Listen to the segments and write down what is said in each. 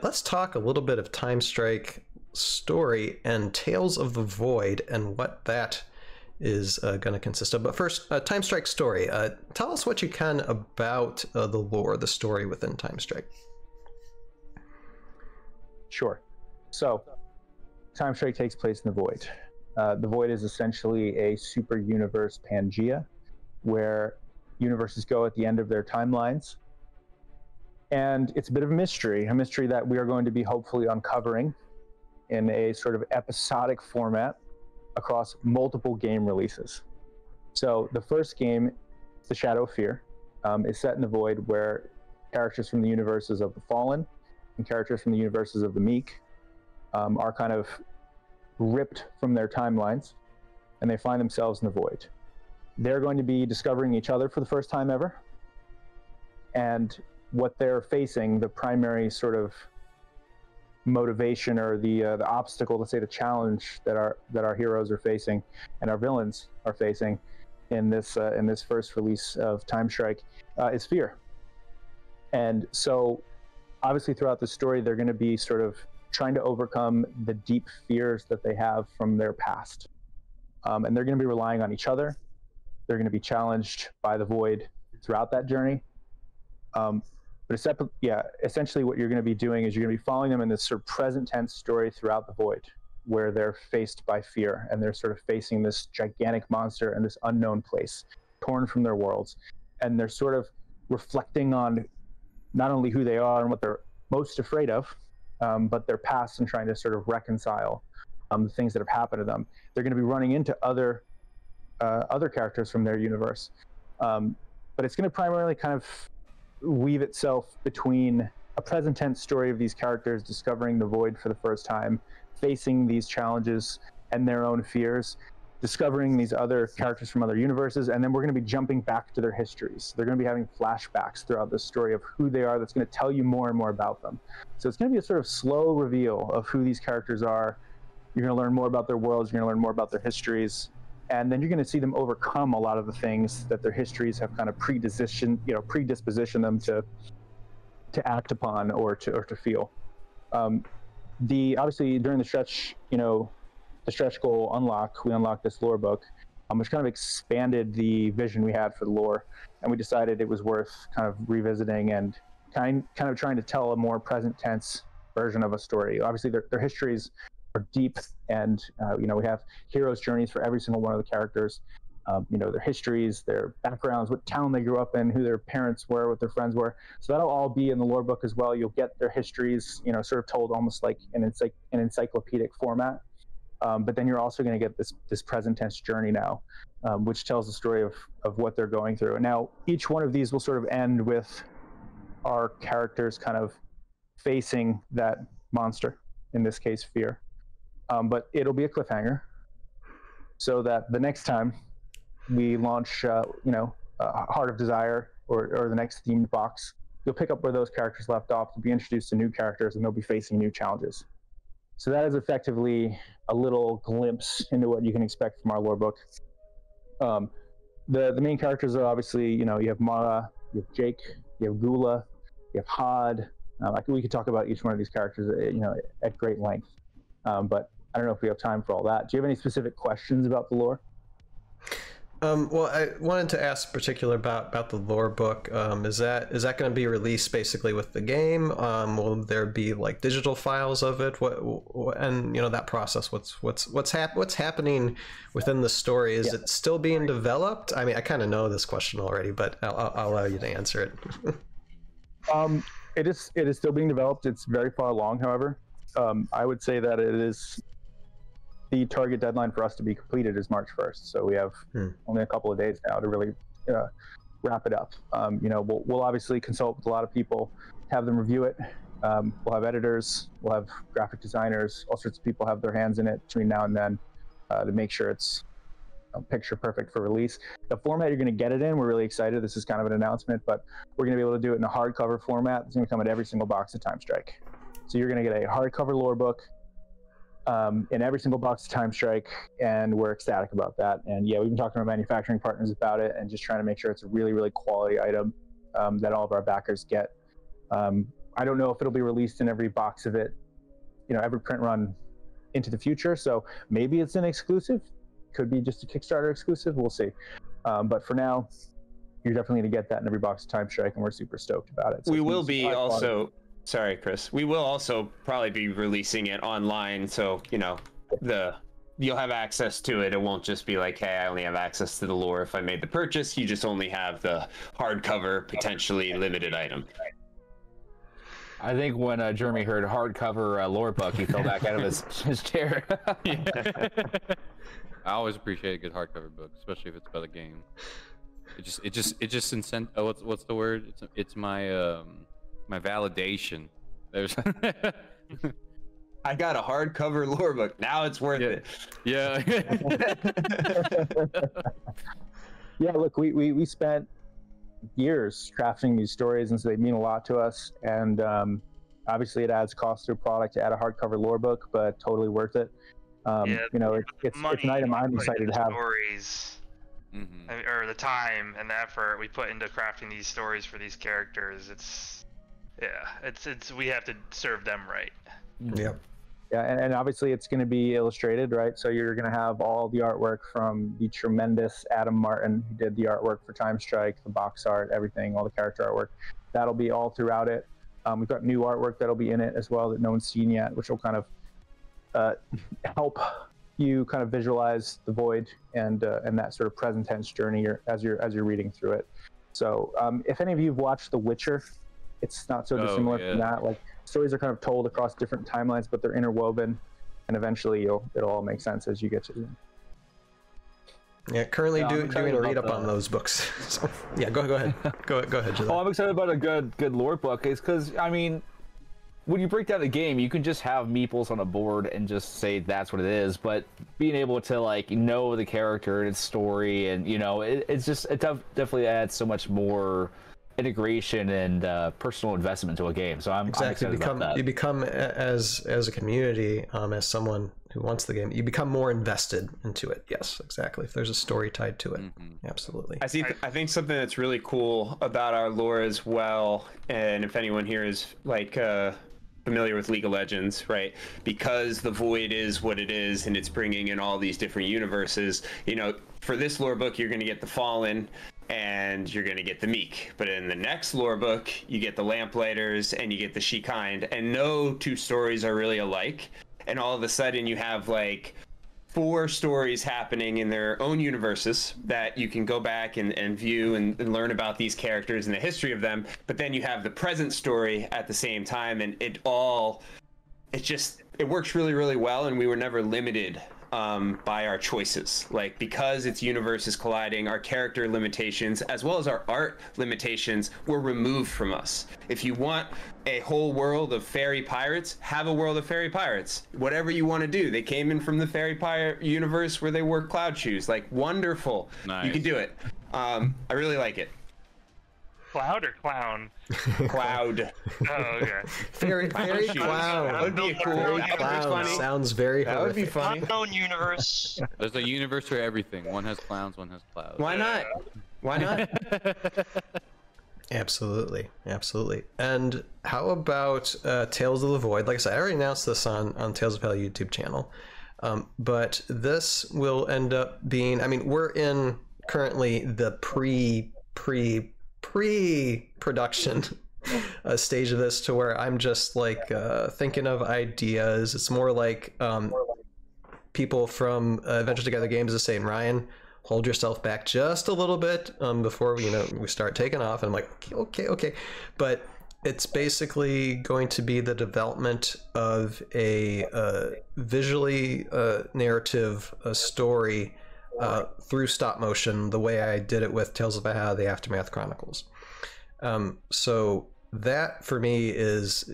let's talk a little bit of TimeStrike story and Tales of the Void and what that is going to consist of. But first, TimeStrike story. Tell us what you can about the lore, the story within TimeStrike. Sure. So, TimeStrike takes place in the Void. The Void is essentially a super universe Pangea, where universes go at the end of their timelines. And it's a bit of a mystery that we are going to be hopefully uncovering in a sort of episodic format across multiple game releases. So the first game, The Shadow of Fear, is set in the Void, where characters from the universes of the Fallen and characters from the universes of the Meek are kind of ripped from their timelines, and they find themselves in the Void. They're going to be discovering each other for the first time ever, and what they're facing, the primary sort of motivation or the obstacle, let's say the challenge that our heroes are facing and our villains are facing in this first release of TimeStrike is fear. And so obviously throughout the story, they're going to be sort of trying to overcome the deep fears that they have from their past. And they're going to be relying on each other. They're going to be challenged by the Void throughout that journey. But essentially what you're going to be doing is you're going to be following them in this sort of present tense story throughout the Void, where they're faced by fear and they're sort of facing this gigantic monster in this unknown place, torn from their worlds. And they're sort of reflecting on not only who they are and what they're most afraid of, but their past, and trying to sort of reconcile the things that have happened to them. They're going to be running into other characters from their universe. But it's going to primarily kind of weave itself between a present tense story of these characters discovering the Void for the first time, facing these challenges and their own fears, discovering these other characters from other universes, and then we're going to be jumping back to their histories. They're going to be having flashbacks throughout the story of who they are. That's going to tell you more and more about them. So it's going to be a sort of slow reveal of who these characters are. You're going to learn more about their worlds. You're going to learn more about their histories. And then you're going to see them overcome a lot of the things that their histories have kind of predispositioned them to act upon or to feel. Obviously during the stretch, the stretch goal unlock, we unlocked this lore book, which kind of expanded the vision we had for the lore, and we decided it was worth kind of revisiting and kind of trying to tell a more present tense version of a story. Obviously their histories are deep, and we have heroes' journeys for every single one of the characters. Their histories, their backgrounds, what town they grew up in, who their parents were, what their friends were. So that'll all be in the lore book as well. You'll get their histories, sort of told almost like an encyclopedic format. But then you're also going to get this present tense journey now, which tells the story of what they're going through. And now each one of these will sort of end with our characters kind of facing that monster, in this case, fear. But it'll be a cliffhanger, so that the next time we launch, Heart of Desire or the next themed box, you'll pick up where those characters left off. You'll be introduced to new characters, and they'll be facing new challenges. So that is effectively a little glimpse into what you can expect from our lore book. The main characters are obviously, you have Mara, you have Jake, you have Gula, you have Hod. We could talk about each one of these characters, at great length. But I don't know if we have time for all that. Do you have any specific questions about the lore? Well, I wanted to ask particular about the lore book. Is that going to be released basically with the game? Will there be like digital files of it? And that process? What's happening within the story? Is it still being developed? I mean, I kind of know this question already, but I'll allow you to answer it. It is still being developed. It's very far along, however. I would say that it is the target deadline for us to be completed is March 1st. So we have only a couple of days now to really wrap it up. We'll obviously consult with a lot of people, have them review it. We'll have editors, we'll have graphic designers, all sorts of people have their hands in it between now and then to make sure it's picture perfect for release. The format you're going to get it in, we're really excited. This is kind of an announcement, but we're going to be able to do it in a hardcover format. It's going to come in every single box of TimeStrike. So you're going to get a hardcover lore book in every single box of TimeStrike, and we're ecstatic about that. And we've been talking to our manufacturing partners about it and just trying to make sure it's a really, really quality item that all of our backers get. I don't know if it'll be released in every box of it, every print run into the future. So maybe it's an exclusive, could be just a Kickstarter exclusive. We'll see. But for now, you're definitely going to get that in every box of TimeStrike, and we're super stoked about it. So we will be also, sorry, Chris, we will also probably be releasing it online. So, you'll have access to it. It won't just be like, hey, I only have access to the lore if I made the purchase. You just only have the hardcover, potentially limited item. I think when Jeremy heard hardcover lore book, he fell back out of his chair. I always appreciate a good hardcover book, especially if it's about a game. It just incent. Oh, what's the word? It's my my validation. There's. I got a hardcover lore book. Now it's worth it. Yeah. Yeah. Look, we spent years crafting these stories, and so they mean a lot to us. And obviously, it adds cost to a product to add a hardcover lore book, but totally worth it. It's an item I'm excited to have. Stories, or the time and the effort we put into crafting these stories for these characters. It's we have to serve them right. Yep. Yeah, and obviously it's going to be illustrated, right? So you're going to have all the artwork from the tremendous Adam Martin, who did the artwork for TimeStrike, the box art, everything, all the character artwork. That'll be all throughout it. We've got new artwork that'll be in it as well that no one's seen yet, which will kind of help you kind of visualize the void and that sort of present tense journey as you're reading through it. So if any of you have watched The Witcher, it's not so dissimilar from that. Like, stories are kind of told across different timelines, but they're interwoven, and eventually it'll all make sense as you get to them. Yeah, currently doing a read up on those books. So, yeah, go ahead. Go ahead, July. Oh, I'm excited about a good lore book, is because when you break down the game, you can just have meeples on a board and just say that's what it is. But being able to know the character and its story, and it definitely adds so much more integration and personal investment to a game. So I'm excited about that. You become as a community, as someone who wants the game, you become more invested into it. Yes, exactly. If there's a story tied to it, absolutely. I think something that's really cool about our lore as well, and if anyone here is familiar with League of Legends, right? Because the void is what it is, and it's bringing in all these different universes. For this lore book, you're going to get the Fallen, and you're going to get the Meek. But in the next lore book, you get the Lamplighters, and you get the She-Kind, and no two stories are really alike. And all of a sudden, you have 4 stories happening in their own universes that you can go back and view and learn about these characters and the history of them. But then you have the present story at the same time, and it works really, really well, and we were never limited by our choices. Because its universes colliding, our character limitations as well as our art limitations were removed from us. If you want a whole world of fairy pirates, have a world of fairy pirates. Whatever you want to do. They came in from the fairy pirate universe where they wore cloud shoes. Wonderful. Nice. You can do it. I really like it. Cloud or clown? Cloud. Oh, okay. Fairy clown. That would be a cool. Clown sounds very horrific. That would be funny. Unknown universe. There's a universe for everything. One has clowns, one has clouds. Why not? Why not? Absolutely. And how about Tales of the Void? Like I said, I already announced this on Tales of Hell YouTube channel. But this will end up being, we're in currently the pre-production stage of this, to where I'm just thinking of ideas. It's more like people from Adventure Together Games is saying, Ryan, hold yourself back just a little bit before we start taking off. And I'm like, okay. But it's basically going to be the development of a visually narrative story through stop motion, the way I did it with Tales of Baja, the Aftermath Chronicles. So that for me is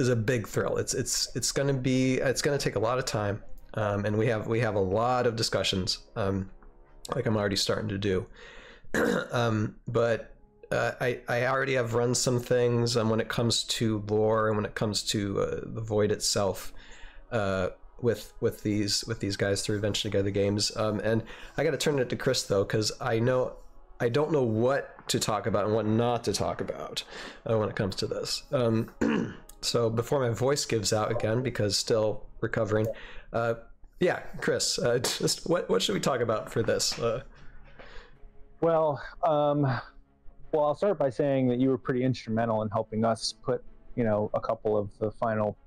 a big thrill. It's going to take a lot of time, and we have a lot of discussions, like I'm already starting to do. But I already have run some things when it comes to lore and when it comes to the Void itself. With these guys through Adventure Together Games, and I got to turn it to Chris though, because I don't know what to talk about and what not to talk about when it comes to this. So before my voice gives out again, because still recovering, yeah, Chris, just what should we talk about for this? Well, I'll start by saying that you were pretty instrumental in helping us put, a couple of the final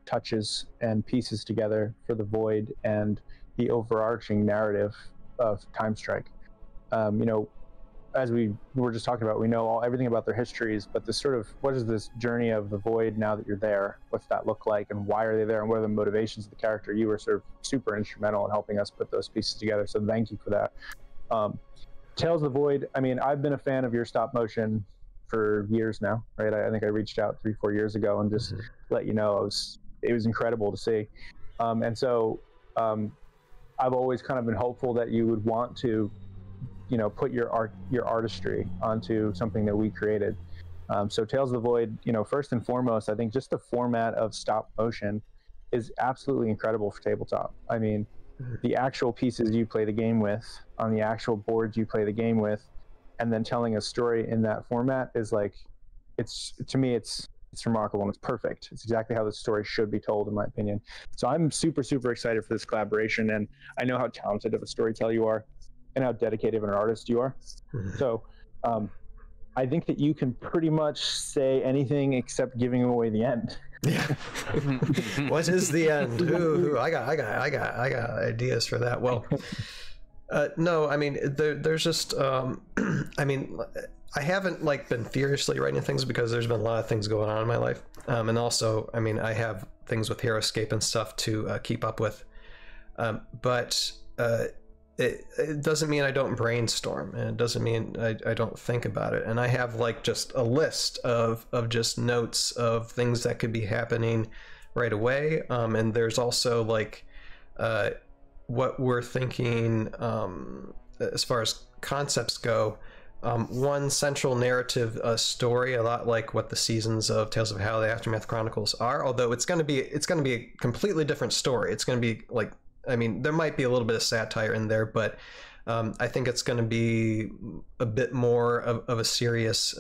touches and pieces together for the Void and the overarching narrative of TimeStrike. As we were just talking about, we know everything about their histories, but this sort of, what is this journey of the Void now that you're there? What's that look like, and why are they there, and what are the motivations of the character? You were sort of super instrumental in helping us put those pieces together, so thank you for that. Tales of the Void, I mean, I've been a fan of your stop motion for years now, right? I think I reached out 3-4 years ago and just let you know it was incredible to see. And so I've always kind of been hopeful that you would want to, put your artistry onto something that we created. So Tales of the Void, first and foremost, I think just the format of stop motion is absolutely incredible for tabletop. I mean, the actual pieces you play the game with, on the actual boards you play the game with, and then telling a story in that format is like, to me, it's remarkable and it's perfect. It's exactly how the story should be told, in my opinion. So I'm super, super excited for this collaboration, and I know how talented of a storyteller you are and how dedicated of an artist you are. So I think that you can pretty much say anything except giving away the end. Yeah. What is the end? Ooh, I got ideas for that. Well, no, I mean, there's just, I mean, I haven't been furiously writing things because there's been a lot of things going on in my life. And also, I mean, I have things with HeroScape and stuff to keep up with. But it doesn't mean I don't brainstorm, and it doesn't mean I don't think about it. And I have just a list of just notes of things that could be happening right away. And there's also what we're thinking as far as concepts go. One central narrative story, a lot like what the seasons of Tales of Hell, the Aftermath Chronicles are, although it's going to be a completely different story. It's going to be I mean, there might be a little bit of satire in there, but I think it's going to be a bit more of a serious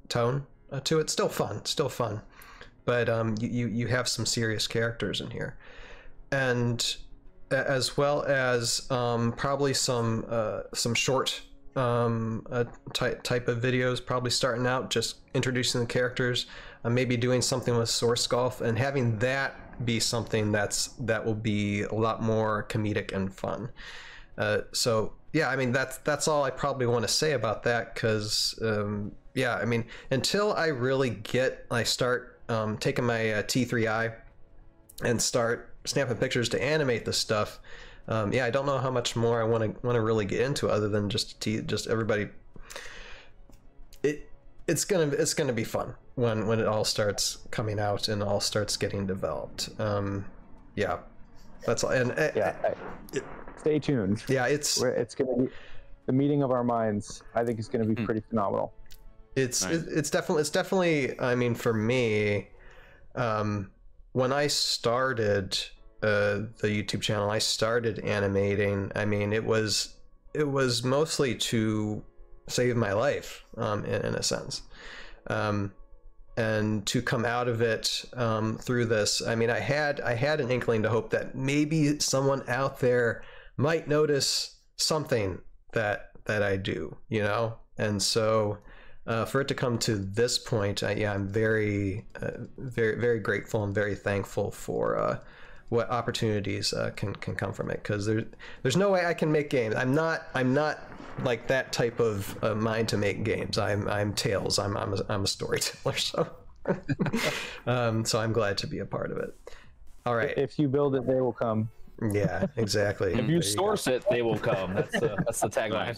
tone to it. Still fun, but you have some serious characters in here, and as well as probably some short type of videos, probably starting out just introducing the characters, maybe doing something with Source Golf, and having that be something that will be a lot more comedic and fun. So yeah, I mean, that's all I probably want to say about that, because yeah, I mean, until I really start taking my T3i and start snapping pictures to animate this stuff, yeah, I don't know how much more I want to really get into, other than just everybody. It's gonna be fun when it all starts coming out and all starts getting developed. Yeah, that's all. And stay tuned. Yeah, it's gonna be the meeting of our minds. I think it's gonna be pretty phenomenal. It's definitely. I mean, for me, when I started the YouTube channel, I started animating. I mean, it was mostly to save my life, in a sense, and to come out of it through this. I mean, I had an inkling to hope that maybe someone out there might notice something that I do, and so for it to come to this point, I'm very very grateful and very thankful for what opportunities can come from it, because there's no way I can make games. I'm not like that type of mind to make games. I'm Tales. I'm a storyteller. So so I'm glad to be a part of it. All right. If you build it, they will come. Yeah, exactly. If you source it, they will come. That's the tagline.